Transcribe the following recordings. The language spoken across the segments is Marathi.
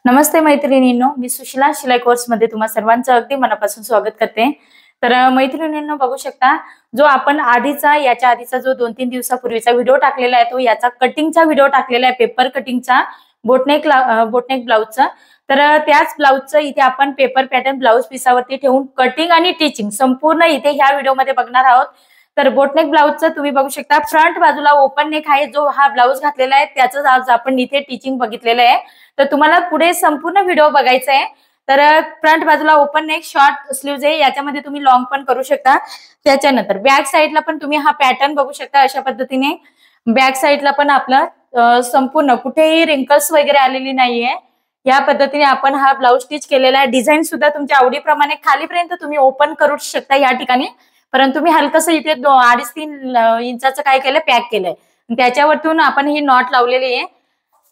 नमस्ते मैत्रिणींनो, मी सुशिला शिलाई कोर्स मध्ये तुम्हा सर्वांचं अगदी मनापासून स्वागत करते। तर मैत्रिणींनो बघू शकता, जो आपण याच्या आधीचा जो 2-3 दिवसापूर्वीचा व्हिडिओ टाकलेला आहे, तो याचा कटिंगचा व्हिडिओ टाकलेला आहे, पेपर कटिंगचा बोटनेक ब्लाउजचा। तर त्याच ब्लाउजचं इथे आपण पेपर पॅटर्न ब्लाउज पिसावरती ठेवून कटिंग आणि टिचिंग संपूर्ण इथे ह्या व्हिडिओमध्ये बघणार आहोत। तर बोटनेक ब्लाउजचं तुम्ही बघू शकता, फ्रंट बाजूला ओपन नेक आहे, जो हा ब्लाउज घातलेला आहे त्याचं आज आपण इथे टिचिंग बघितलेलं आहे। तर तुम्हाला पुढे संपूर्ण व्हिडिओ बघायचा आहे। तर फ्रंट बाजूला ओपन नेक शॉर्ट स्लीव्ज आहे, याच्यामध्ये तुम्ही लॉंग पण करू शकता। त्याच्यानंतर बॅक साइडला पण तुम्ही हा पॅटर्न बघू शकता, अशा पद्धतीने बॅक साइडला पण आपला संपूर्ण कुठेही रिंकल्स वगैरे आलेली नाहीये, या पद्धतीने आपण हा ब्लाउज स्टिच केलेला आहे। डिझाईन सुद्धा तुमच्या आवडीप्रमाणे खालीपर्यंत तुम्ही ओपन करू शकता या ठिकाणी, परंतु मी हलकस इथे 2.5-3 इंचाचं काय केलंय, पॅक केलंय, त्याच्यावरतून आपण ही नॉट लावलेली आहे।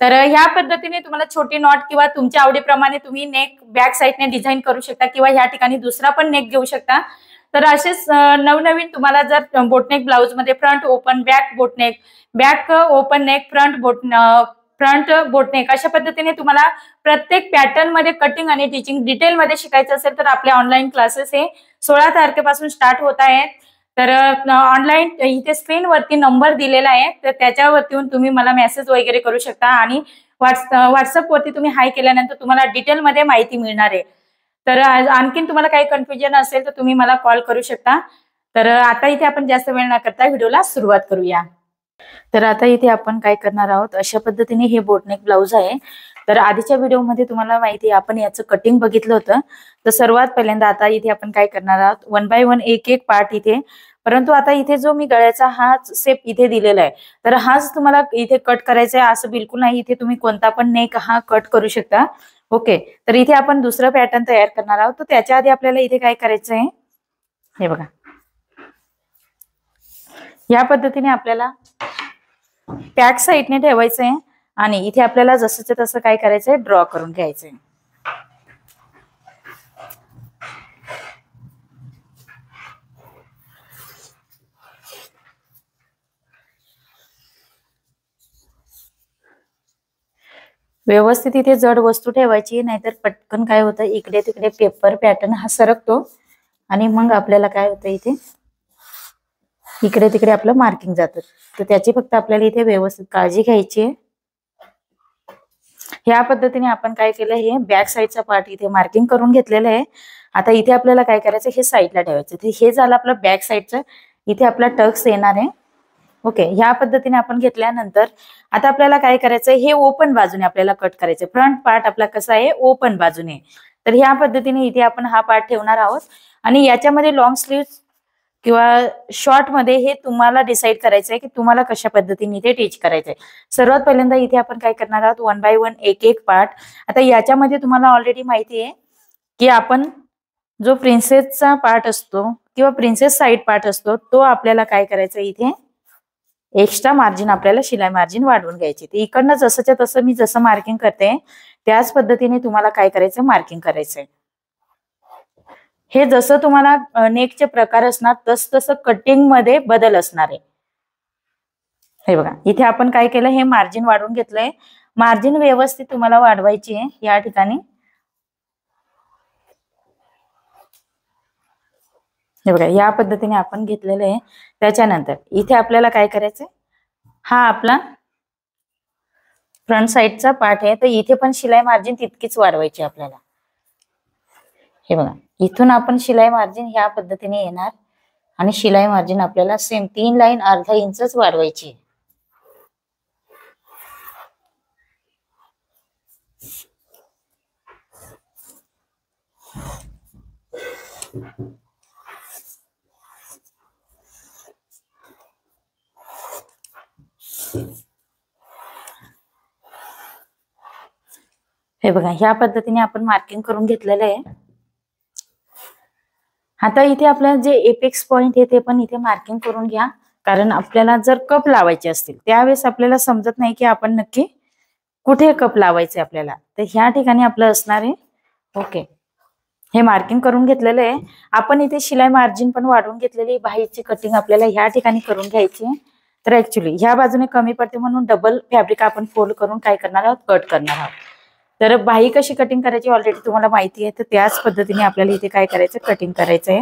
तर ह्या पद्धतीने तुम्हाला छोटी नॉट किंवा तुमच्या आवडीप्रमाणे तुम्ही नेक बॅक साइडने डिझाईन करू शकता किंवा या ठिकाणी दुसरा पण नेक घेऊ शकता। तर असेच नवनवीन तुम्हाला जर बोटनेक ब्लाउज मध्ये front open back boatneck, back open neck, front boatneck अशा पद्धतीने तुम्हाला प्रत्येक पॅटर्न मध्ये कटिंग आणि टिचिंग डिटेल मध्ये शिकायचं असेल तर आपले ऑनलाईन क्लासेस हे 16 तारखेपासून स्टार्ट होत आहेत। तर ऑनलाईन इथे स्क्रीनवरती नंबर दिलेला आहे, तर त्याच्यावरती तुम्ही मला मेसेज वगैरे करू शकता आणि व्हॉट्सअपवरती तुम्ही हाय केल्यानंतर तुम्हाला डिटेलमध्ये माहिती मिळणार आहे। तर आणखीन तुम्हाला काही कन्फ्युजन असेल तर तुम्ही मला कॉल करू शकता। तर आता इथे आपण जास्त वेळ न करता व्हिडिओला सुरुवात करूया। तर आता इथे आपण काय करणार आहोत, अशा पद्धतीने हे बोटनेक ब्लाउज आहे। तर आधीच्या व्हिडिओमध्ये तुम्हाला माहिती आहे आपण याचं कटिंग बघितलं होतं। तर सर्वात पहिल्यांदा आता इथे आपण काय करणार आहोत, 1 बाय 1 एक पार्ट इथे, परंतु आता इथे जो मी गळ्याचा हा शेप इथे दिलेला आहे, तर हाच तुम्हाला इथे कट करायचा आहे असं बिलकुल नाही। इथे तुम्ही कोणता पण नेक हा कट करू शकता। ओके, तर इथे आपण दुसरं पॅटर्न तयार करणार आहोत। तर त्याच्या आधी आपल्याला इथे काय करायचं आहे, हे बघा, या पद्धतीने आपल्याला बॅक साइडने ठेवायचं आहे आणि इथे आपल्याला जसंच्या तसं काय करायचंय, ड्रॉ करून घ्यायचंय। व्यवस्थित इथे जड वस्तू ठेवायची, नाहीतर पटकन काय होतं, इकडे तिकडे पेपर पॅटर्न हा सरकतो आणि मग आपल्याला काय होतं, इथे इकडे तिकडे आपलं मार्किंग जातं। तर त्याची फक्त आपल्याला इथे व्यवस्थित काळजी घ्यायची आहे। ह्या पद्धतीने आपण काय केलं, हे बॅक साइडचा पार्ट इथे मार्किंग करून घेतलेलं आहे। आता इथे आपल्याला काय करायचं, हे साइडला ठेवायचं। तर हे झालं आपलं बॅक साइडचं, इथे आपला टक्स येणार आहे। ओके, ह्या पद्धतीने आपण घेतल्यानंतर आता आपल्याला काय करायचं, हे ओपन बाजूने आपल्याला कट करायचं। फ्रंट पार्ट आपला कसा आहे, ओपन बाजूने। तर ह्या पद्धतीने इथे आपण हा पार्ट ठेवणार आहोत आणि याच्यामध्ये लॉंग स्लीव्ह किंवा शॉर्ट मध्ये हे तुम्हाला डिसाइड करायचंय की तुम्हाला कशा पद्धतीने इथे टिच करायचंय। सर्वात पहिल्यांदा इथे आपण काय करणार आहोत, 1 बाय 1 एक पार्ट। आता याच्यामध्ये तुम्हाला ऑलरेडी माहिती आहे की आपण जो प्रिन्सेसचा पार्ट असतो किंवा प्रिन्सेस साइड पार्ट असतो, तो आपल्याला काय करायचा, इथे एक्स्ट्रा मार्जिन आपल्याला शिलाई मार्जिन वाढवून घ्यायची। ते इकडनं जसंच्या तसं मी जसं मार्किंग करते त्याच पद्धतीने तुम्हाला काय करायचं, मार्किंग करायचंय। हे जसं तुम्हाला नेकचे प्रकार असणार तस तसं कटिंग मध्ये बदल असणार आहे। हे बघा, इथे आपण काय केलं, हे मार्जिन वाढवून घेतलंय। मार्जिन व्यवस्थित तुम्हाला वाढवायची आहे या ठिकाणी। हे बघा, या पद्धतीने आपण घेतलेलं आहे। त्याच्यानंतर इथे आपल्याला काय करायचंय, हा आपला फ्रंट साइडचा पार्ट आहे, तर इथे पण शिलाई मार्जिन तितकीच वाढवायची आपल्याला। हे बघा, इथून आपण शिलाई मार्जिन ह्या पद्धतीने येणार आणि शिलाई मार्जिन आपल्याला सेम 3 लाईन अर्धा इंचच वाढवायची। हे बघा, ह्या पद्धतीने आपण मार्किंग करून घेतलेलं आहे। आता इथे आपल्याला जे एपेक्स पॉइंट आहे ते पण इथे मार्किंग करून घ्या, कारण आपल्याला जर कप लावायचे असतील त्यावेळेस आपल्याला समजत नाही की आपण नक्की कुठे कप लावायचे आपल्याला। तर ह्या ठिकाणी आपलं असणार आहे। ओके, हे मार्किंग करून घेतलेलं आहे। आपण इथे शिलाई मार्जिन पण वाढवून घेतलेली, बाहीची कटिंग आपल्याला ह्या ठिकाणी करून घ्यायची। तर ऍक्च्युअली ह्या बाजूने कमी पडते म्हणून डबल फॅब्रिक आपण फोल्ड करून काय करणार आहोत, कट करणार आहोत। तर बाही कशी कटिंग करायची ऑलरेडी तुम्हाला माहिती आहे, तर त्याच पद्धतीने आपल्याला इथे काय करायचं, कटिंग करायचं आहे.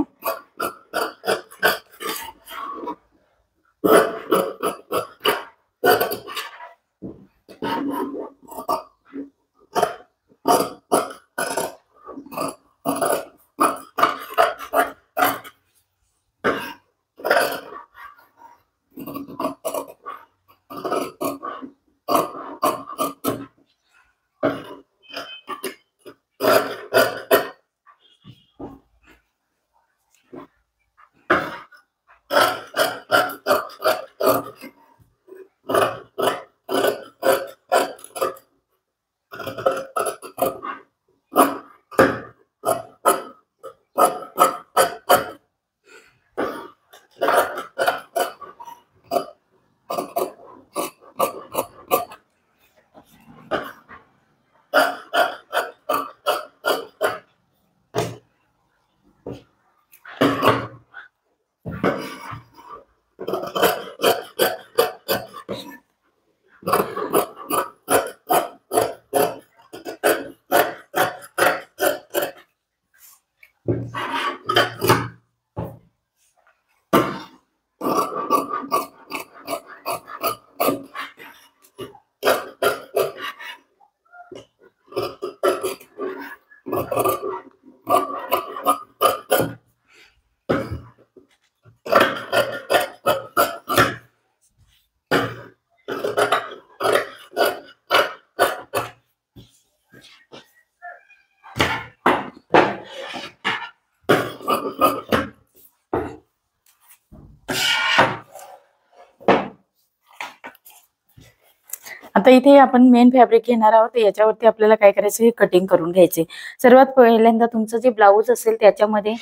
आता इथे आपण मेन फॅब्रिक घेणार आहोत, याच्यावरती आपल्याला काय करायचं, हे कटिंग करून घ्यायचे. सर्वात पहिल्यांदा तुमचं जे ब्लाऊज असेल त्याच्यामध्ये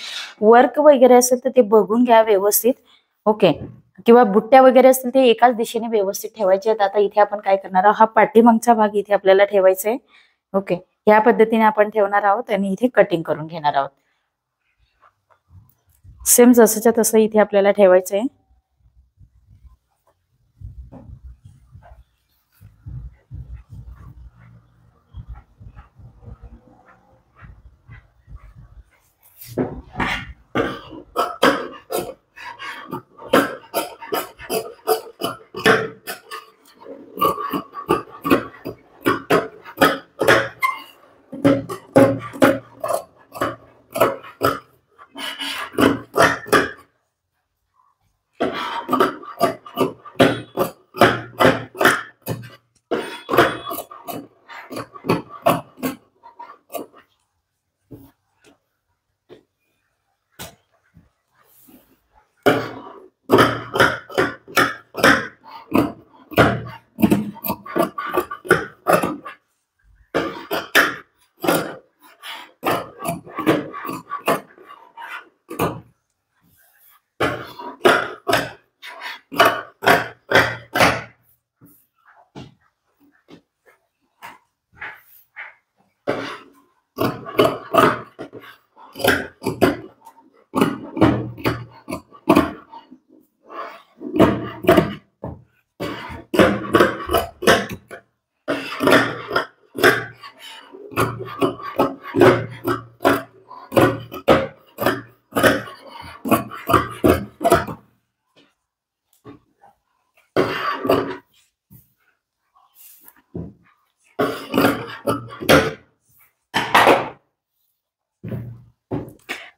वर्क वगैरे असेल तर ते बघून घ्या व्यवस्थित. ओके, किंवा बुट्ट्या वगैरे असतील ते एकाच दिशेने व्यवस्थित ठेवायचे आहेत. आता इथे आपण काय करणार आहोत, हा पाठीमागचा भाग इथे आपल्याला ठेवायचा आहे. ओके, या पद्धतीने आपण ठेवणार आहोत आणि इथे कटिंग करून घेणार आहोत. सेम जसंच्या तसं इथे आपल्याला ठेवायचं आहे.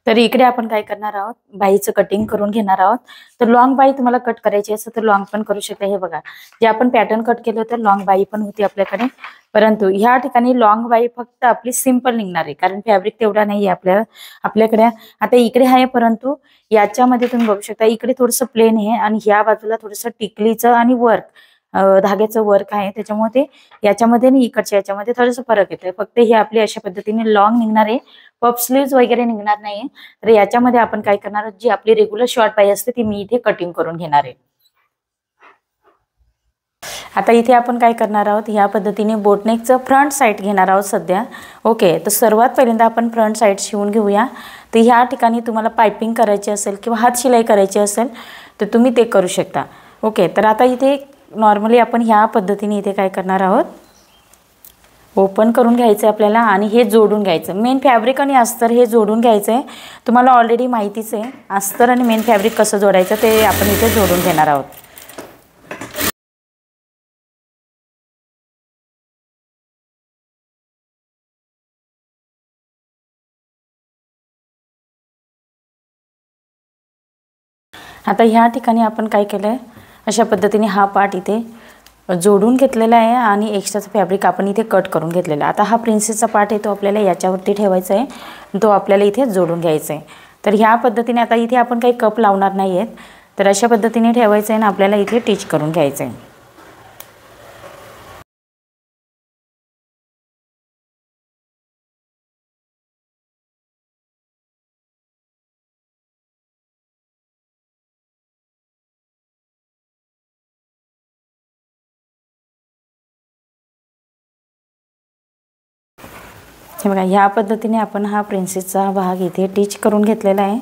तर इकडे आपण काय करणार आहोत, बाहीचं कटिंग करून घेणार आहोत. तर लॉंग बाही तुम्हाला कट करायची असेल तर लॉंग पण करू शकता. हे बघा, जे आपण पॅटर्न कट केलं होतं लॉंग बाही पण होती आपल्याकडे, परंतु ह्या ठिकाणी लॉंग बाही फक्त आपली सिंपल निघणार आहे, कारण फॅब्रिक तेवढा नाही आहे आपल्याकडे. आता इकडे आहे, परंतु याच्यामध्ये तुम्ही बघू शकता इकडे थोडंसं प्लेन आहे आणि ह्या बाजूला थोडंसं टिकलीचं आणि वर्क धाग्याचं वर्क आहे, त्याच्यामुळे ते याच्यामध्ये आणि इकडच्या याच्यामध्ये थोडंसं फरक येतोय. फक्त हे आपली अशा पद्धतीने लॉंग निघणार आहे, पफ स्लीव्ह वगैरे निघणार नाहीये. तर याच्यामध्ये आपण काय करणार आहोत, जी आपली रेग्युलर शॉर्ट बाही असते ती मी इथे कटिंग करून घेणार आहे. आता इथे आपण काय करणार आहोत, ह्या पद्धतीने बोटनेकचं फ्रंट साईड घेणार आहोत सध्या. ओके, तर सर्वात पहिल्यांदा आपण फ्रंट साईड शिवून घेऊया. तर ह्या ठिकाणी तुम्हाला पायपिंग करायची असेल किंवा हात शिलाई करायची असेल तर तुम्ही ते करू शकता. ओके, तर आता इथे नॉर्मली आपण ह्या पद्धतीने इथे काय करणार आहोत, ओपन करून घ्यायचं आहे आपल्याला आणि हे जोडून घ्यायचं। मेन फॅब्रिक आणि अस्तर हे जोडून घ्यायचं आहे। तुम्हाला ऑलरेडी माहितीच आहे अस्तर आणि मेन फॅब्रिक कसं जोडायचं ते आपण इथे जोडून घेणार आहोत। आता ह्या ठिकाणी आपण काय केलंय अशा पद्धतीने हा पार्ट इथे जोडून घेतलेला आहे आणि एक्स्ट्राचं फॅब्रिक आपण इथे कट करून घेतलेला। आता हा प्रिन्सेसचा पार्ट आहे तो आपल्याला याच्यावरती ठेवायचा आहे, तो आपल्याला इथे जोडून घ्यायचा आहे। तर ह्या पद्धतीने आता इथे आपण काही कप लावणार नाही आहेत, तर अशा पद्धतीने ठेवायचं आहे आणि आपल्याला इथे टिच करून घ्यायचं आहे। हे बघा ह्या पद्धतीने आपण हा प्रिन्सेसचा भाग इथे टिच करून घेतलेला आहे।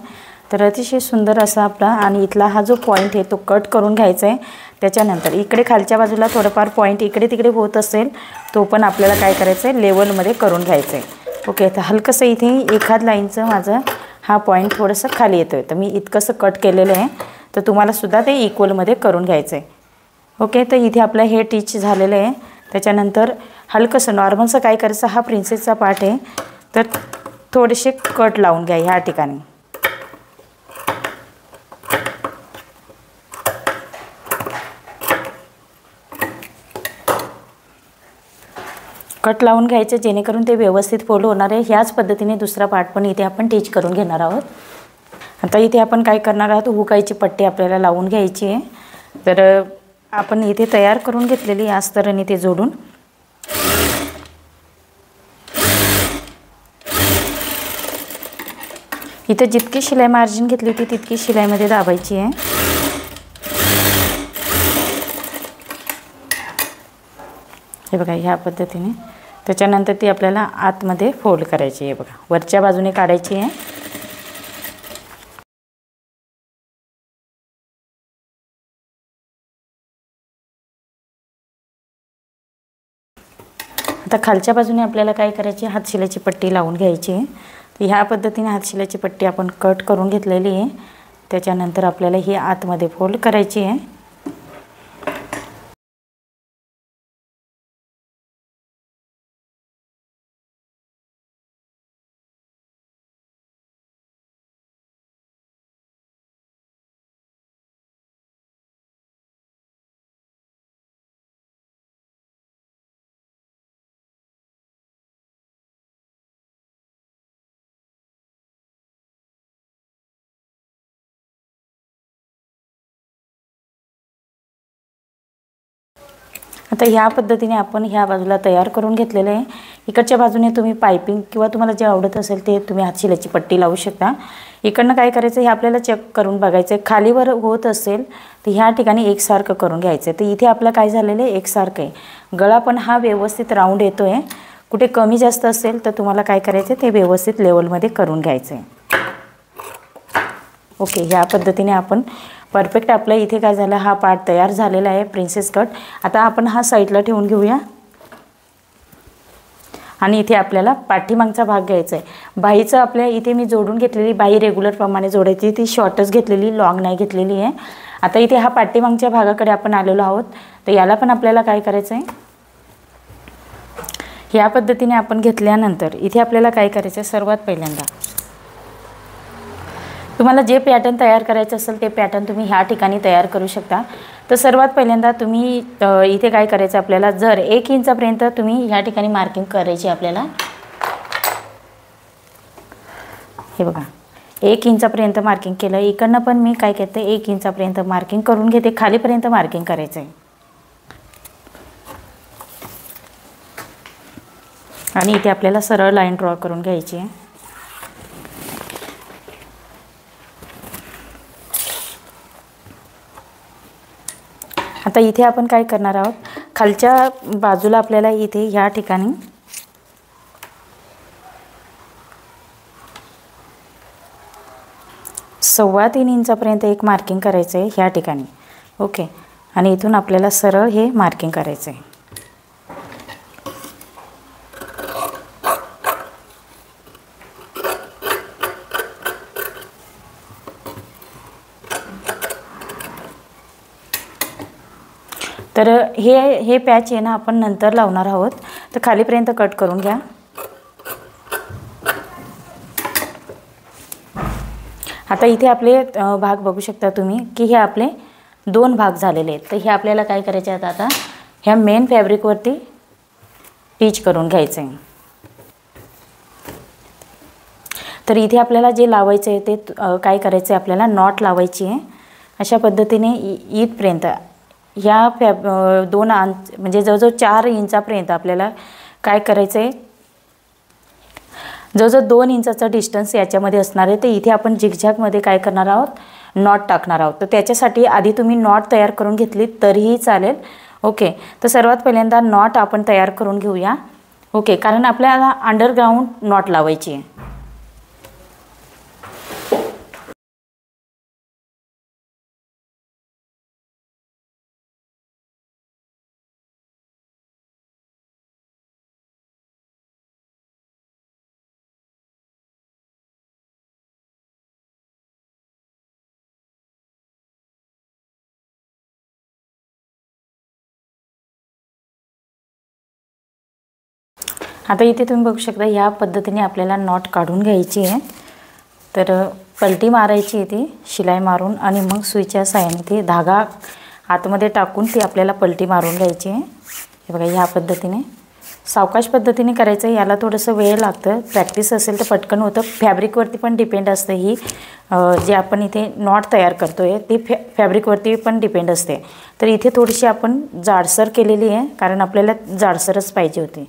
तर अतिशय सुंदर असा आपला आणि इथला हा जो पॉइंट आहे तो कट करून घ्यायचा आहे। त्याच्यानंतर इकडे खालच्या बाजूला थोडंफार पॉइंट इकडे तिकडे होत असेल तो पण आपल्याला काय करायचं आहे लेवलमध्ये करून घ्यायचं आहे। ओके, तर हलकंसं इथे एखाद लाईनचं माझं हा पॉइंट थोडंसं खाली येतोय, तर मी इतकंसं कट केलेलं आहे, तर तुम्हाला सुद्धा ते इक्वलमध्ये करून घ्यायचं आहे। ओके, तर इथे आपलं हे टिच झालेलं आहे। त्याच्यानंतर हलकंसं नॉर्मलचं काय करायचं, हा प्रिन्सेसचा पार्ट आहे तर थोडेसे कट लावून घ्या ह्या ठिकाणी। कट लावून घ्यायचे जेणेकरून ते व्यवस्थित फोल्ड होणार आहे। ह्याच पद्धतीने दुसरा पार्ट पण इथे आपण टिच करून घेणार आहोत। आता इथे आपण काय करणार आहोत, हुकायची पट्टी आपल्याला लावून घ्यायची आहे। तर आपण इथे तयार करून घेतलेली अस्तराने ते जोडून इथे जितकी शिलाई मार्जिन घेतली होती तितकी शिलाईमध्ये दाबायची आहे। हे बघा ह्या पद्धतीने। त्याच्यानंतर ती आपल्याला आतमध्ये फोल्ड करायची आहे। बघा वरच्या बाजूने काढायची आहे। आता खालच्या बाजूने आपल्याला काय करायची, हातशिलाची पट्टी लावून घ्यायची आहे। तर ह्या पद्धतीने हातशिलाची पट्टी आपण कट करून घेतलेली आहे। त्याच्यानंतर आपल्याला ही आतमध्ये फोल्ड करायची आहे। आता ह्या पद्धतीने आपण ह्या बाजूला तयार करून घेतलेलं आहे। इकडच्या बाजूने तुम्ही पाइपिंग किंवा तुम्हाला जे आवडत असेल ते तुम्ही हातशिलाची पट्टी लावू शकता। इकडनं काय करायचं हे आपल्याला चेक करून बघायचं आहे, खालीवर होत असेल तर ह्या ठिकाणी एकसारखं करून घ्यायचं आहे। तर इथे आपलं काय झालेलं आहे एकसारखं आहे। गळा पण हा व्यवस्थित राऊंड येतो आहे। कुठे कमी जास्त असेल तर तुम्हाला काय करायचं ते व्यवस्थित लेवलमध्ये करून घ्यायचं आहे। ओके, ह्या पद्धतीने आपण परफेक्ट आपलं इथे काय झालं हा पार्ट तयार झालेला आहे प्रिन्सेस कट। आता आपण हा साईडला ठेवून घेऊया आणि इथे आपल्याला पाठीमागचा भाग घ्यायचा आहे। बाहीचं आपल्या इथे मी जोडून घेतलेली बाही रेग्युलर प्रमाणे जोडायची, ती शॉर्टच घेतलेली, लॉंग नाही घेतलेली आहे। आता इथे हा पाठीमागच्या भागाकडे आपण आलेलो आहोत, तर याला पण आपल्याला काय करायचं आहे ह्या पद्धतीने आपण घेतल्यानंतर इथे आपल्याला काय करायचं आहे, सर्वात पहिल्यांदा तुम्हाला जे पॅटर्न तयार करायचं असेल ते पॅटर्न तुम्ही ह्या ठिकाणी तयार करू शकता। तर सर्वात पहिल्यांदा तुम्ही इथे काय करायचं आपल्याला, जर 1 इंचापर्यंत तुम्ही ह्या ठिकाणी मार्किंग करायची आपल्याला। हे बघा 1 इंचापर्यंत मार्किंग केलं। इकडनं पण मी काय करते 1 इंचापर्यंत मार्किंग करून घेते, खालीपर्यंत मार्किंग करायचं आहे। आणि इथे आपल्याला सरळ लाईन ड्रॉ करून घ्यायची आहे। आता इथे आपण काय करणार आहोत, खालच्या बाजूला आपल्याला इथे ह्या ठिकाणी सव्वा 3 इंचापर्यंत एक मार्किंग करायचं आहे ह्या ठिकाणी। ओके, आणि इथून आपल्याला सरळ हे मार्किंग करायचं आहे। तर हे पॅच आहे ना आपण नंतर लावणार आहोत, तर खालीपर्यंत कट करून घ्या। आता इथे आपले भाग बघू शकता तुम्ही की हे आपले 2 भाग झालेले आहेत। तर हे आपल्याला काय करायचे आहेत, आता ह्या मेन फॅब्रिकवरती टिच करून घ्यायचं आहे। तर इथे आपल्याला जे लावायचं आहे ते काय करायचं आहे, आपल्याला नॉट लावायची आहे अशा पद्धतीने इथपर्यंत। ह्या 2 म्हणजे जवळजवळ 4 इंचापर्यंत आपल्याला काय करायचं आहे, जवळजवळ 2 इंचाचा डिस्टन्स याच्यामध्ये असणार आहे। तर इथे आपण झिगझॅगमध्ये काय करणार आहोत, नॉट टाकणार आहोत। तर त्याच्यासाठी आधी तुम्ही नॉट तयार करून घेतली तरीही चालेल। ओके, तर सर्वात पहिल्यांदा नॉट आपण तयार करून घेऊया। ओके, कारण आपल्याला अंडरग्राऊंड नॉट लावायची आहे। आता इथे तुम्ही बघू शकता ह्या पद्धतीने आपल्याला नॉट काढून घ्यायची आहे। तर पलटी मारायची आहे ती शिलाई मारून, आणि मग सुईच्या साहाय्याने ती धागा आतमध्ये टाकून ती आपल्याला पलटी मारून घ्यायची आहे। हे बघा, ह्या पद्धतीने सावकाश पद्धतीने करायचं आहे। याला थोडंसं वेळ लागतं, प्रॅक्टिस असेल तर पटकन होतं। फॅब्रिकवरती पण डिपेंड असतं ही जे आपण इथे नॉट तयार करतो आहे ती फॅब्रिकवरती पण डिपेंड असते। तर इथे थोडीशी आपण जाडसर केलेली आहे, कारण आपल्याला जाडसरच पाहिजे होती।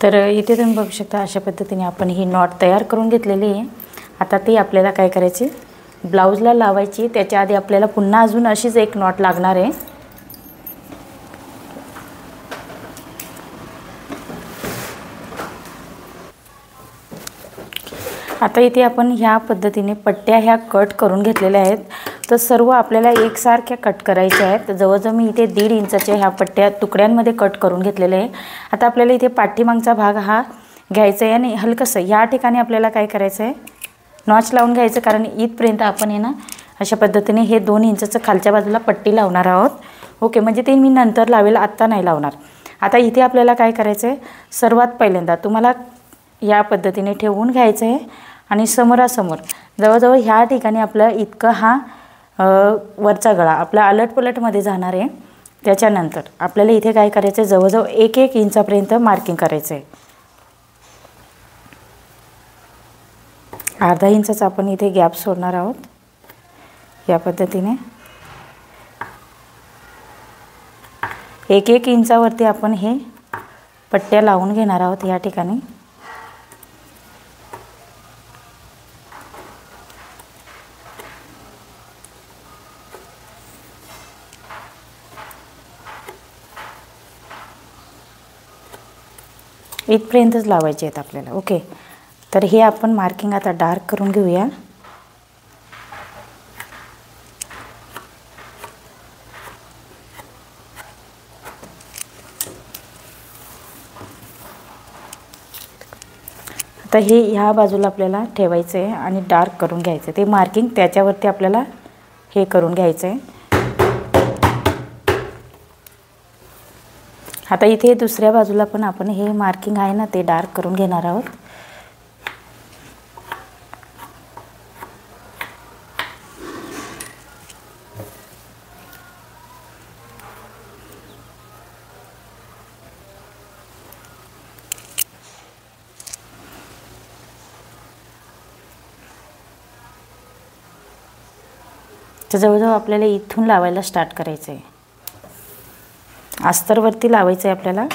तर इथे तुम्ही बघू शकता अशा पद्धतीने आपण ही नॉट तयार करून घेतलेली आहे। आता ती आपल्याला काय करायची, ब्लाऊजला लावायची। त्याच्या आधी आपल्याला पुन्हा अजून अशीच एक नॉट लागणार आहे। आता इथे आपण ह्या पद्धतीने पट्ट्या ह्या कट करून घेतलेल्या आहेत। तर सर्व आपल्याला एकसारख्या कट करायच्या आहेत। जवळजवळ मी इथे 1.5 इंचाच्या ह्या पट्ट्या तुकड्यांमध्ये कट करून घेतलेले आहे। आता आपल्याला इथे पाठीमागचा भाग हा घ्यायचा आहे, आणि हलकंसं ह्या ठिकाणी आपल्याला काय करायचं आहे, नॉच लावून घ्यायचं। कारण इथपर्यंत आपण आहे ना अशा पद्धतीने हे 2 इंचाचं खालच्या बाजूला पट्टी लावणार आहोत। ओके, म्हणजे ते मी नंतर लावेल, आत्ता नाही लावणार। आता इथे आपल्याला काय करायचं आहे, सर्वात पहिल्यांदा तुम्हाला या पद्धतीने ठेवून घ्यायचं आहे, आणि समोरासमोर जवळजवळ ह्या ठिकाणी आपलं इतकं हा वरचा गळा आपला अलटपलटमध्ये जाणार आहे। त्याच्यानंतर आपल्याला इथे काय करायचं आहे, जवळजवळ 1-1 इंचापर्यंत मार्किंग करायचं आहे। अर्धा इंचाचा आपण इथे गॅप सोडणार आहोत। या पद्धतीने 1-1 इंचावरती आपण हे पट्ट्या लावून घेणार आहोत या ठिकाणी। इथपर्यंतच लावायचे आहेत आपल्याला। ओके, तर हे आपण मार्किंग आता डार्क करून घेऊया। आता हे ह्या बाजूला आपल्याला ठेवायचं आहे आणि डार्क करून घ्यायचं आहे। ते मार्किंग त्याच्यावरती आपल्याला हे करून घ्यायचं आहे। आता इथे दुसऱ्या बाजूला पण आपण हे मार्किंग आहे ना ते डार्क करून घेणार आहोत। तर जवळजवळ आपल्याला इथून लावायला स्टार्ट करायचं आहे, अस्तरवरती लावायचं आहे आपल्याला।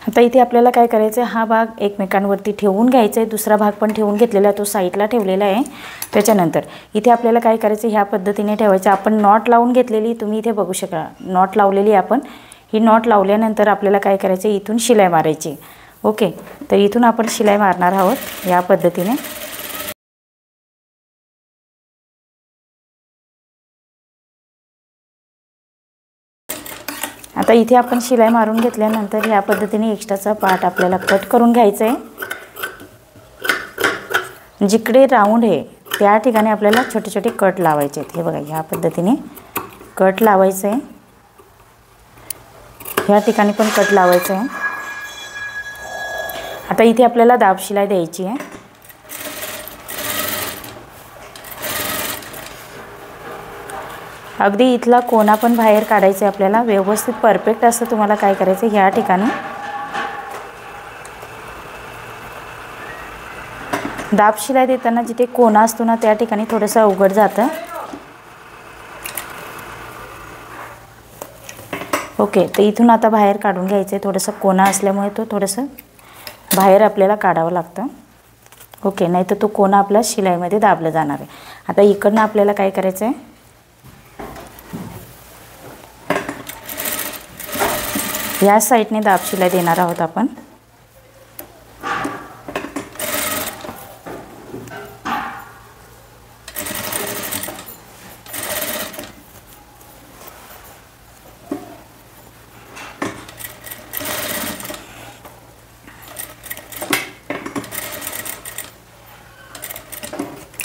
आता इथे आपल्याला काय करायचं आहे, हा भाग एकमेकांवरती ठेवून घ्यायचा आहे, दुसरा भाग पण ठेवून घेतलेला आहे, तो साईडला ठेवलेला आहे। त्याच्यानंतर इथे आपल्याला काय करायचं, ह्या पद्धतीने ठेवायचं। आपण नॉट लावून घेतलेली, तुम्ही इथे बघू शका नॉट लावलेली आपण। ही नॉट लावल्यानंतर आपल्याला काय करायचं, इथून शिलाई मारायची। ओके, तर इथून आपण शिलाई मारणार आहोत या पद्धतीने। आता इथे आपण शिलाई मारून घेतल्यानंतर या पद्धतीने एक्स्ट्राचा पार्ट आपल्याला कट करून घ्यायचा आहे। जिकडे राऊंड आहे त्या ठिकाणी आपल्याला छोटे छोटे कट लावायचे आहेत। हे बघा, या पद्धतीने कट लावायचे आहे, ह्या ठिकाणी पण कट लावायचं आहे। आता इथे आपल्याला दाब शिलाई द्यायची आहे। अगदी इथला कोना पण बाहेर काढायचा आहे आपल्याला, व्यवस्थित परफेक्ट असं तुम्हाला काय करायचं, ह्या ठिकाणी दाब शिलाई देताना जिथे कोना असतो ना त्या ठिकाणी थोडंसं अवघड जातं। ओके, तर इथून आता बाहेर काढून घ्यायचं आहे, थोडंसं कोना असल्यामुळे तो थोडंसं बाहेर आपल्याला काढावं लागतं। ओके, नाही तर तो कोना आपला शिलाईमध्ये दाबला जाणार आहे। आता इकडनं आपल्याला काय करायचं आहे, या साईडने दाब शिलाई देणार आहोत आपण।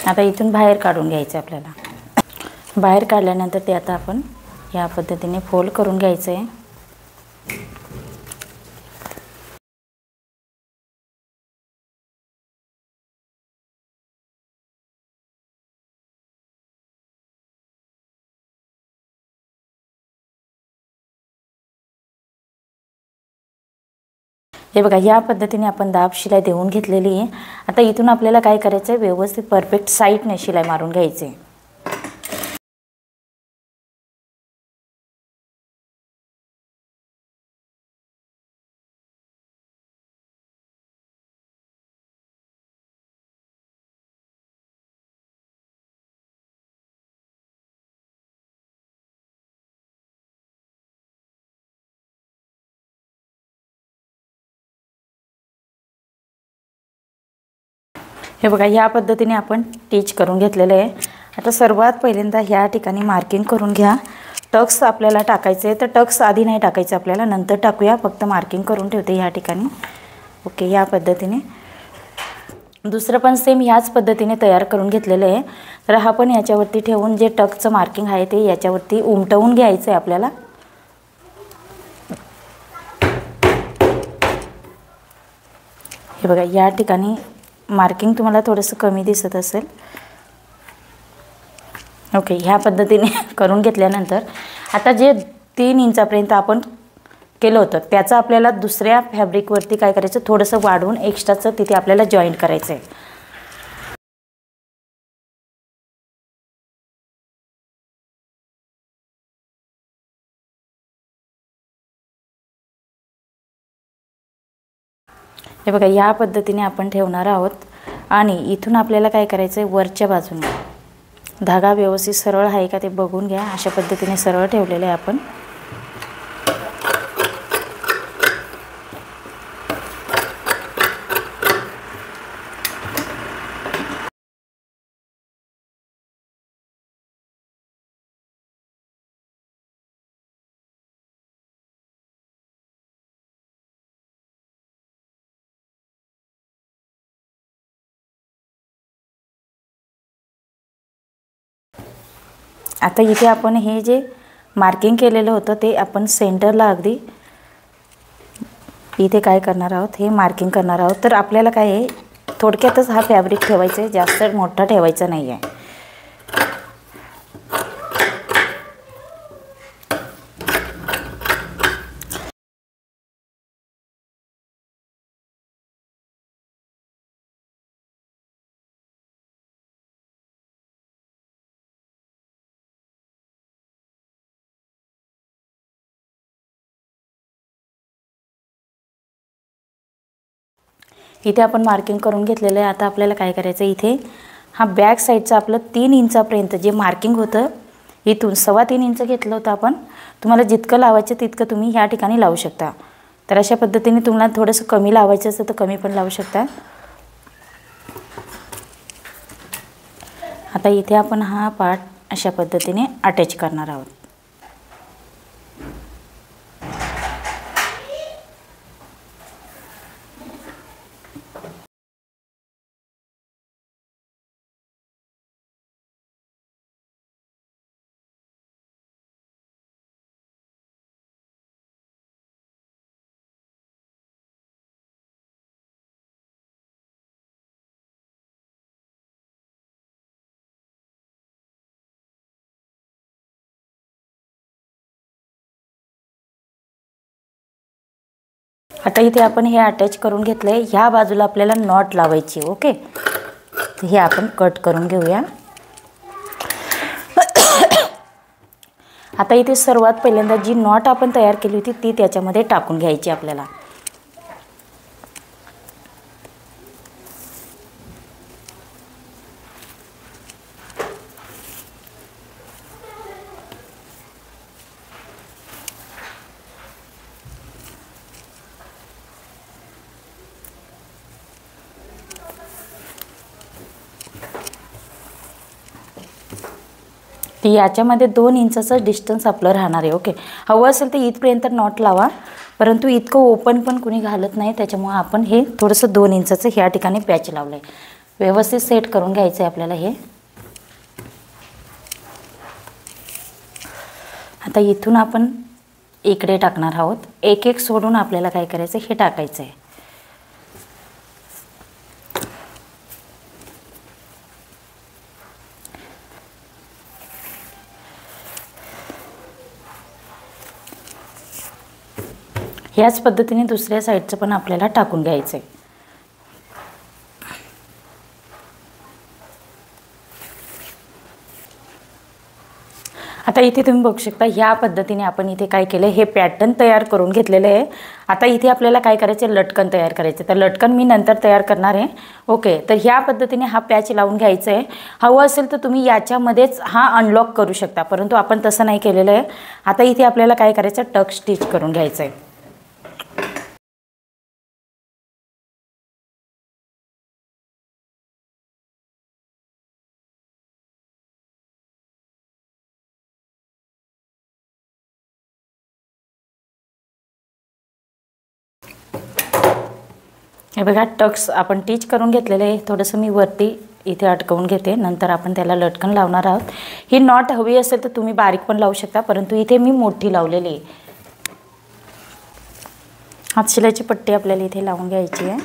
आता इथून बाहेर काढून घ्यायचं आपल्याला। बाहेर काढल्यानंतर ते आता आपण या पद्धतीने फोल्ड करून घ्यायचं आहे। हे बघा, या पद्धतीने आपण दाब शिलाई देऊन घेतलेली आहे। आता इथून आपल्याला काय करायचं आहे, व्यवस्थित परफेक्ट साईडने शिलाई मारून घ्यायची आहे। हे बघा, ह्या पद्धतीने आपण टिच करून घेतलेलं आहे। आता सर्वात पहिल्यांदा ह्या ठिकाणी मार्किंग करून घ्या। टक्स आपल्याला टाकायचे आहे, तर टक्स आधी नाही टाकायचं आपल्याला, नंतर टाकूया, फक्त मार्किंग करून ठेवते ह्या ठिकाणी। ओके, या पद्धतीने दुसरं पण सेम ह्याच पद्धतीने तयार करून घेतलेलं आहे। तर हा पण याच्यावरती ठेवून जे टक्सचं मार्किंग आहे ते याच्यावरती उमटवून घ्यायचं आहे आपल्याला। हे बघा, या ठिकाणी मार्किंग तुम्हाला थोडंसं कमी दिसत असेल। ओके, ह्या पद्धतीने करून घेतल्यानंतर आता जे 3 इंचापर्यंत आपण केलं होतं त्याचं आपल्याला दुसऱ्या फॅब्रिकवरती काय करायचं, थोडंसं वाढवून एक्स्ट्राचं तिथे आपल्याला जॉईंट करायचं आहे। हे बघा, या पद्धतीने आपण ठेवणार आहोत। आणि इथून आपल्याला काय करायचं आहे, वरच्या बाजूने धागा व्यवस्थित सरळ आहे का ते बघून घ्या। अशा पद्धतीने सरळ ठेवलेलं आहे आपण। आता इथे आपण हे जे मार्किंग केलेलं होतं ते आपण सेंटरला अगदी इथे काय करणार आहोत, हे मार्किंग करणार आहोत। तर आपल्याला काय आहे, थोडक्यातच हा फॅब्रिक ठेवायचा आहे, जास्त मोठा ठेवायचा नाही आहे. इथे आपण मार्किंग करून घेतलेलं आहे. आता आपल्याला काय करायचं, इथे हा बॅक साईडचं आपलं 3 इंचापर्यंत जे मार्किंग होतं, इथून 3.25 इंच घेतलं होतं आपण. तुम्हाला जितकं लावायचं तितकं तुम्ही ह्या ठिकाणी लावू शकता. तर अशा पद्धतीने तुम्हाला थोडंसं कमी लावायचं असेल तर कमी पण लावू शकता. आता इथे आपण हा पार्ट अशा पद्धतीने अटॅच करणार आहोत. आता इथे आपण हे अटॅच करून घेतलं आहे. ह्या बाजूला आपल्याला नॉट लावायची. ओके, तर हे आपण कट करून घेऊया. आता इथे सर्वात पहिल्यांदा जी नॉट आपण तयार केली होती ती त्याच्यामध्ये टाकून घ्यायची आपल्याला. याच्यामध्ये 2 इंचाचं डिस्टन्स आपलं राहणार आहे. ओके, हवं असेल तर इथपर्यंत नॉट लावा, परंतु इतकं ओपन पण कुणी घालत नाही, त्याच्यामुळे आपण हे थोडंसं 2 इंचाचं ह्या ठिकाणी पॅच लावलं आहे. व्यवस्थित सेट करून घ्यायचं आहे आपल्याला हे. आता इथून आपण इकडे टाकणार आहोत. एक एक सोडून आपल्याला काय करायचं, हे टाकायचं आहे. ह्याच पद्धतीने दुसऱ्या साईडचं पण आपल्याला टाकून घ्यायचं आहे. आता इथे तुम्ही बघू शकता, ह्या पद्धतीने आपण इथे काय केलं, हे पॅटर्न तयार करून घेतलेलं आहे. आता इथे आपल्याला काय करायचं, लटकन तयार करायचं. तर लटकन मी नंतर तयार करणार आहे. ओके, तर ह्या पद्धतीने हा पॅच लावून घ्यायचा आहे. हवं असेल तर तुम्ही याच्यामध्येच हा अनलॉक करू शकता, परंतु आपण तसं नाही केलेलं आहे. आता इथे आपल्याला काय करायचं, टक स्टिच करून घ्यायचं आहे. हे बघा, टक्स आपण टिच करून घेतलेले आहे. थोडंसं मी वरती इथे अटकवून घेते, नंतर आपण त्याला लटकन लावणार आहोत. ही नॉट हवी असेल तर तुम्ही बारीक पण लावू शकता, परंतु इथे मी मोठी लावलेली आहे. हातशिलाची पट्टी आपल्याला इथे लावून घ्यायची आहे.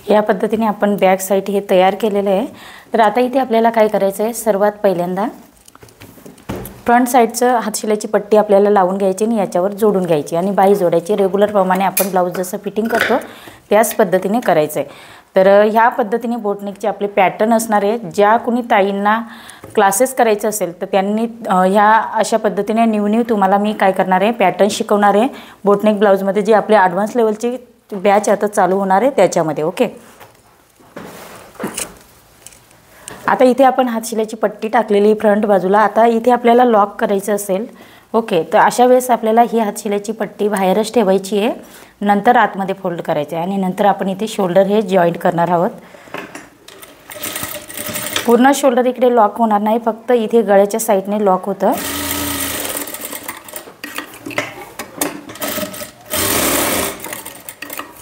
या पद्धतीने आपण बॅक साईड हे तयार केलेलं आहे. तर आता इथे आपल्याला काय करायचं आहे, सर्वात पहिल्यांदा फ्रंट साईडचं हातशिलाची पट्टी आपल्याला लावून घ्यायची आणि याच्यावर जोडून घ्यायची आणि बाही जोडायची. रेग्युलर प्रमाणे आपण ब्लाऊज जसं फिटिंग करतो त्याच पद्धतीने करायचं आहे. तर ह्या पद्धतीने बोटनेकचे आपले पॅटर्न असणार आहे. ज्या कुणी ताईंना क्लासेस करायचे असेल तर त्यांनी ह्या अशा पद्धतीने न्यू तुम्हाला मी काय करणार आहे, पॅटर्न शिकवणार आहे बोटनेक ब्लाऊजमध्ये, जे आपले ॲडव्हान्स लेवलची बॅच आता चालू होणार आहे त्याच्यामध्ये. ओके, आता इथे आपण हात शिलाईची पट्टी टाकलेली फ्रंट बाजूला. आता इथे आपल्याला लॉक करायचं असेल, ओके, तर अशा वेळेस आपल्याला ही हात शिलाईची पट्टी बाहेरच ठेवायची आहे, नंतर आतमध्ये फोल्ड करायचं आहे आणि नंतर आपण इथे शोल्डर हे जॉईंट करणार आहोत. पूर्ण शोल्डर इकडे लॉक होणार नाही, फक्त इथे गळ्याच्या साईडने लॉक होतं.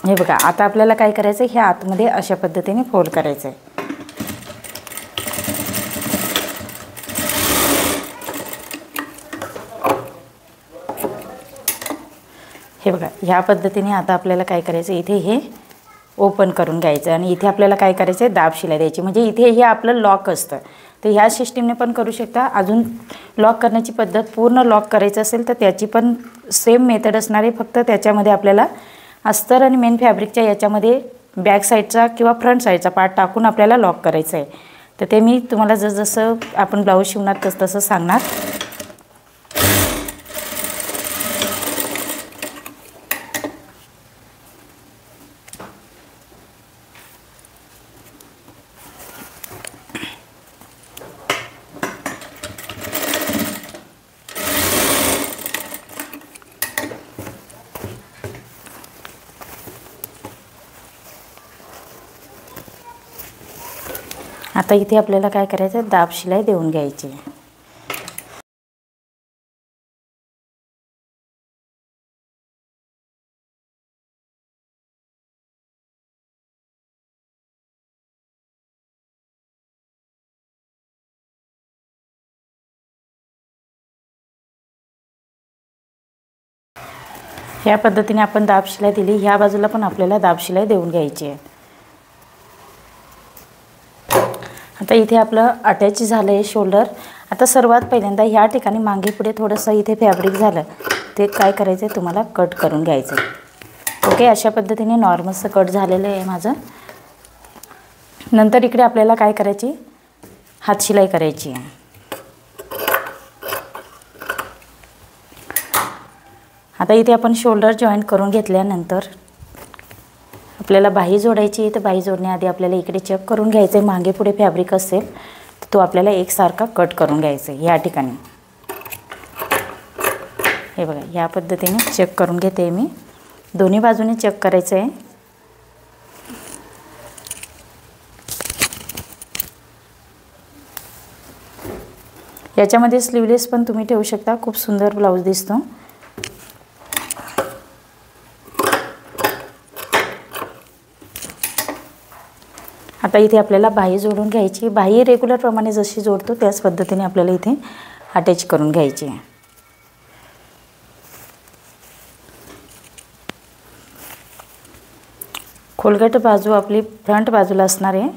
हे बघा, आता आपल्याला काय करायचं आहे, हे आतमध्ये अशा पद्धतीने फोल्ड करायचं आहे. हे बघा, ह्या पद्धतीने आता आपल्याला काय करायचं, इथे हे ओपन करून घ्यायचं आणि इथे आपल्याला काय करायचं आहे, दाब शिलाई द्यायची. म्हणजे इथे हे आपलं लॉक असतं, तर ह्या सिस्टीमने पण करू शकता. अजून लॉक करण्याची पद्धत, पूर्ण लॉक करायचं असेल तर त्याची पण सेम मेथड असणार आहे, फक्त त्याच्यामध्ये आपल्याला अस्तर आणि मेन फॅब्रिकच्या याच्यामध्ये बॅक साईडचा किंवा फ्रंट साईडचा पार्ट टाकून आपल्याला लॉक करायचं आहे. तर ते मी तुम्हाला जसं आपण ब्लाऊज शिवणार तसं सांगणार. आता इथे आपल्याला काय करायचं, दाब शिलाई देऊन घ्यायची. ह्या पद्धतीने आपण दाब शिलाई दिली, ह्या बाजूला पण आपल्याला दाब शिलाई देऊन घ्यायची आहे. आता इथे आपलं अटॅच झालं आहे शोल्डर. आता सर्वात पहिल्यांदा ह्या ठिकाणी मागे पुढे थोडंसं इथे फॅब्रिक झालं, ते काय करायचं आहे, तुम्हाला कट करून घ्यायचं. ओके, अशा पद्धतीने नॉर्मलचं कट झालेलं आहे माझं. नंतर इकडे आपल्याला काय करायची, हात शिलाई करायची आहे. आता इथे आपण शोल्डर जॉईंट करून घेतल्यानंतर आपल्याला बाही जोडायची आहे. तर बाही जोडण्याआधी आपल्याला इकडे चेक करून घ्यायचं आहे, मागे पुढे फॅब्रिक असेल तर तो आपल्याला एकसारखा कट करून घ्यायचा आहे. या ठिकाणी हे बघा, या पद्धतीने चेक करून घेते मी. दोन्ही बाजूने चेक करायचं आहे. याच्यामध्ये स्लीवलेस पण तुम्ही ठेवू शकता, खूप सुंदर ब्लाऊज दिसतो. आता इथे आपल्याला बाही जोडून घ्यायची. बाही रेग्युलर प्रमाणे जशी जोडतो त्याच पद्धतीने आपल्याला इथे अटॅच करून घ्यायची आहे. खोलगट बाजू आपली फ्रंट बाजूला असणार आहे.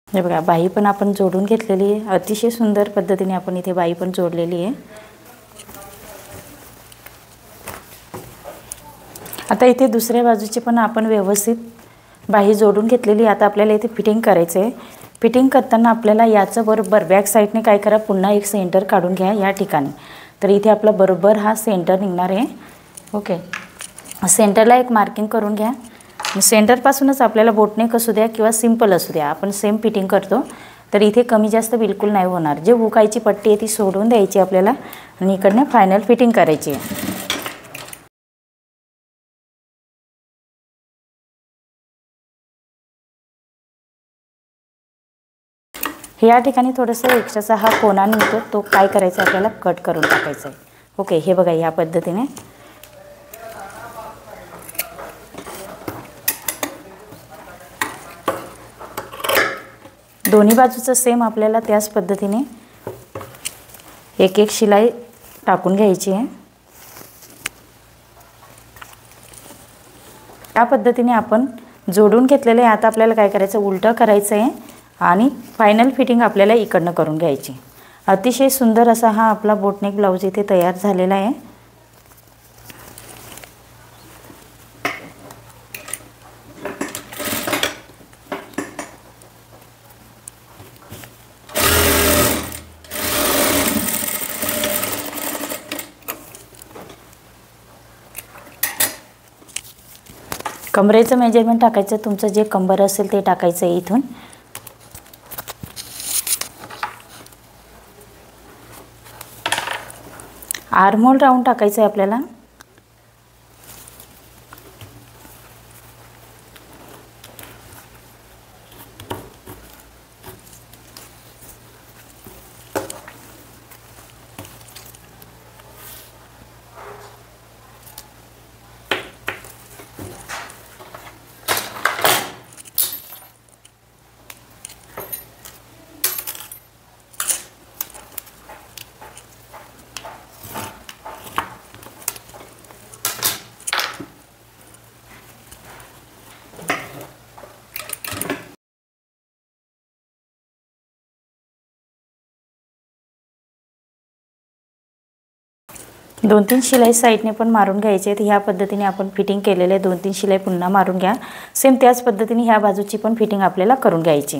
हे बघा, बाही पण आपण जोडून घेतलेली आहे. अतिशय सुंदर पद्धतीने आपण इथे बाही पण जोडलेली आहे. आता इथे दुसऱ्या बाजूची पण आपण व्यवस्थित बाही जोडून घेतलेली. आता आपल्याला इथे फिटिंग करायचं आहे. फिटिंग करताना आपल्याला याचं बरोबर बॅक साईडने काय करा, पुन्हा एक सेंटर काढून घ्या या ठिकाणी. तर इथे आपला बरोबर हा सेंटर निघणार आहे. ओके, सेंटरला एक मार्किंग करून घ्या. सेंटरपासूनच आपल्याला बोटनेक असू द्या किंवा सिंपल असू द्या, आपण सेम फिटिंग करतो. तर इथे कमी जास्त बिलकुल नाही होणार. जे हुकायची पट्टी आहे ती सोडून द्यायची आपल्याला आणि इकडनं फायनल फिटिंग करायची आहे. या ठिकाणी थोडंसं एक्स्ट्राचा हा कोना निघतो, तो काय करायचा आपल्याला कट करून टाकायचा आहे. ओके, हे बघा, या पद्धतीने दोन्ही बाजूचं सेम आपल्याला त्याच पद्धतीने एक एक शिलाई टाकून घ्यायची आहे. त्या पद्धतीने आपण जोडून घेतलेले आहे। आता आपल्याला काय करायचं, उलटं करायचं आहे आणि फायनल फिटिंग आपल्याला इकडनं करून घ्यायची। अतिशय सुंदर असा हा आपला बोटनेक ब्लाऊज इथे तयार झालेला आहे। कमरेचं मेजरमेंट टाकायचं, तुमचं जे कंबर असेल ते टाकायचं आहे इथून। आर्महोल राऊंड टाकायचं आहे आपल्याला। दोन तीन शिलाई साईडने पण मारून घ्यायचे आहेत। ह्या पद्धतीने आपण फिटिंग केलेले 2-3 शिलाई पुन्हा मारून घ्या। सेम त्याच पद्धतीने ह्या बाजूची पण फिटिंग आपल्याला करून घ्यायची।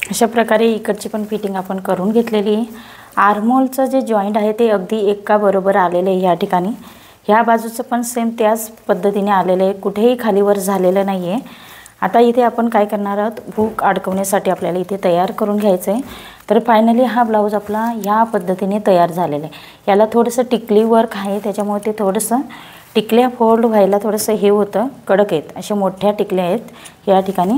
अशा प्रकारे इकडची पण फिटिंग आपण करून घेतलेली आहे। आर्महोलचं जे जॉइंट आहे ते अगदी एका बरोबर आलेले आहे। या ठिकाणी ह्या बाजूचं पण सेम त्याच पद्धतीने आलेलं आहे, कुठेही खालीवर झालेलं नाही आहे। आता इथे आपण काय करणार आहोत, हुक अडकवण्यासाठी आपल्याला इथे तयार करून घ्यायचं आहे। तर फायनली हा ब्लाऊज आपला ह्या पद्धतीने तयार झालेला आहे। याला थोडंसं टिकली वर्क आहे, त्याच्यामुळे ते थोडंसं टिकल्या फोल्ड व्हायला थोडंसं हे होतं, कडक आहेत, अशा मोठ्या टिकल्या आहेत या ठिकाणी।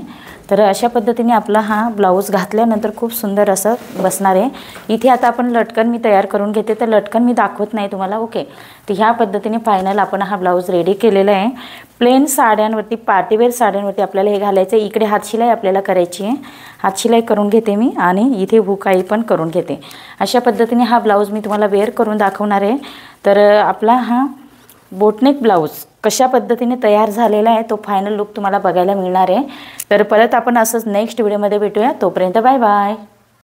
तर अशा पद्धतीने आपला हा ब्लाऊज घातल्यानंतर खूप सुंदर असं बसणार आहे। इथे आता आपण लटकन मी तयार करून घेते, तर लटकन मी दाखवत नाही तुम्हाला, ओके। तर ह्या पद्धतीने फायनल आपण हा ब्लाऊज रेडी केलेला आहे। प्लेन साड्यांवरती, पार्टीवेअर साड्यांवरती आपल्याला हे घालायचं आहे। इकडे हातशिलाई आपल्याला करायची आहे, हातशिलाई करून घेते मी आणि इथे हुकाई पण करून घेते। अशा पद्धतीने हा ब्लाऊज मी तुम्हाला वेअर करून दाखवणार आहे। तर आपला हा बोटनेक ब्लाऊज कशा पद्धतीने तयार झालेला आहे तो फायनल लुक तुम्हाला बघायला मिळणार आहे। तर परत आपण असंच नेक्स्ट व्हिडिओमध्ये भेटूया, तोपर्यंत बाय बाय।